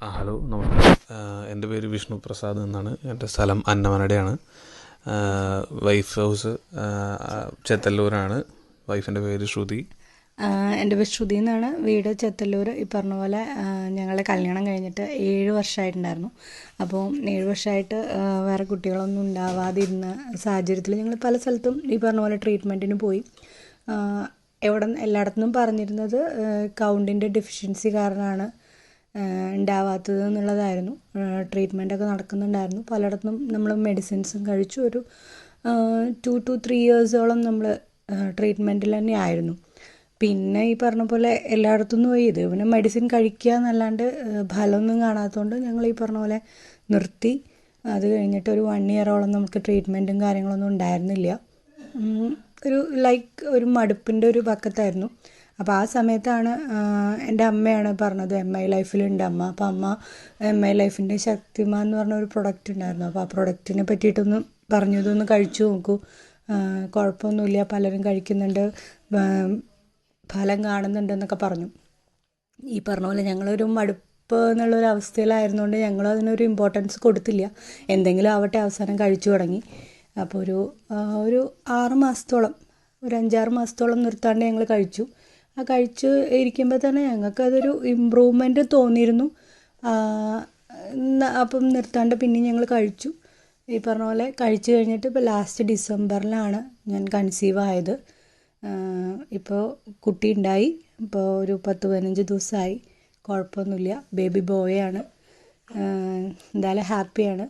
Hello നമസ്കാരം. എൻ്റെ പേര് വിഷ്ണു പ്രസാദ് എന്നാണ്. എൻ്റെ സ്ഥലം അന്നമനടയാണ്. Wife house ചെത്തല്ലൂരാണ്. വൈഫിൻ്റെ പേര് ശ്രുതി. എൻ്റെ പേര് ശ്രുതി എന്നാണ്. വീട് ചെത്തല്ലൂർ. ഈ പറഞ്ഞ പോലെ ഞങ്ങളുടെ കല്യാണം കഴിഞ്ഞിട്ട് 7 വർഷമായിട്ടുണ്ടായിരുന്നു. അപ്പോൾ 7 വർഷമായിട്ട് വേറെ കുട്ടികളൊന്നും ഉണ്ടാവാതിരുന്ന സാഹചര്യത്തിൽ ഞങ്ങൾ പല സ്ഥലത്തും ഈ പറഞ്ഞ പോലെ ട്രീറ്റ്മെൻറ്റിന് പോയി. എല്ലായിടത്തുനിന്നും പറഞ്ഞിരുന്നത് കൗണ്ടിൻ്റെ ഡെഫിഷ്യൻസി കാരണമാണ് ഉണ്ടാവാത്തത് എന്നുള്ളതായിരുന്നു. ട്രീറ്റ്മെൻറ്റൊക്കെ നടക്കുന്നുണ്ടായിരുന്നു. പലയിടത്തും നമ്മൾ മെഡിസിൻസും കഴിച്ചു. ഒരു 2 to 3 ഇയേഴ്സോളം നമ്മൾ ട്രീറ്റ്മെൻറ്റിൽ തന്നെ ആയിരുന്നു. പിന്നെ ഈ പറഞ്ഞ പോലെ എല്ലായിടത്തുനിന്നും പോയി ഇത് പിന്നെ മെഡിസിൻ കഴിക്കുക എന്നല്ലാണ്ട് ഫലമൊന്നും കാണാത്തതുകൊണ്ട് ഞങ്ങൾ ഈ പറഞ്ഞ പോലെ നിർത്തി. അത് കഴിഞ്ഞിട്ട് ഒരു 1 ഇയറോളം നമുക്ക് ട്രീറ്റ്മെൻറ്റും കാര്യങ്ങളൊന്നും ഉണ്ടായിരുന്നില്ല. ഒരു മടുപ്പിൻ്റെ ഒരു പക്കത്തായിരുന്നു. അപ്പോൾ ആ സമയത്താണ് എൻ്റെ അമ്മയാണ് പറഞ്ഞത് MI ലൈഫിലുണ്ട് അമ്മ. അപ്പോൾ അമ്മ MI ലൈഫിൻ്റെ ശക്തിമാൻ എന്ന് പറഞ്ഞ ഒരു പ്രൊഡക്റ്റ് ഉണ്ടായിരുന്നു. അപ്പോൾ ആ പ്രൊഡക്റ്റിനെ പറ്റിയിട്ടൊന്ന് പറഞ്ഞു, ഇതൊന്ന് കഴിച്ചു നോക്കൂ, കുഴപ്പമൊന്നുമില്ല, പലരും കഴിക്കുന്നുണ്ട്, ഫലം കാണുന്നുണ്ട് എന്നൊക്കെ പറഞ്ഞു. ഈ പറഞ്ഞ പോലെ ഞങ്ങളൊരു മടുപ്പ് എന്നുള്ളൊരു അവസ്ഥയിലായിരുന്നുകൊണ്ട് ഞങ്ങൾ അതിനൊരു ഇമ്പോർട്ടൻസ് കൊടുത്തില്ല. എന്തെങ്കിലും ആവട്ടെ, അവസാനം കഴിച്ചു തുടങ്ങി. അപ്പോൾ ഒരു 6 മാസത്തോളം, ഒരു 5-6 മാസത്തോളം നിർത്താണ്ട് ഞങ്ങൾ കഴിച്ചു. ആ കഴിച്ച് ഇരിക്കുമ്പോൾ തന്നെ ഞങ്ങൾക്കതൊരു ഇമ്പ്രൂവ്മെൻറ്റ് തോന്നിയിരുന്നു. അപ്പം നിർത്താണ്ട് പിന്നെ ഞങ്ങൾ കഴിച്ചു. ഈ പറഞ്ഞ പോലെ കഴിച്ചു കഴിഞ്ഞിട്ട് ഇപ്പോൾ ലാസ്റ്റ് ഡിസംബറിലാണ് ഞാൻ കൺസീവ് ആയത്. ഇപ്പോൾ കുട്ടി ഉണ്ടായി. ഇപ്പോൾ ഒരു 10-15 ദിവസമായി. കുഴപ്പമൊന്നുമില്ല. ബേബി ബോയാണ്. എന്തായാലും ഹാപ്പിയാണ്.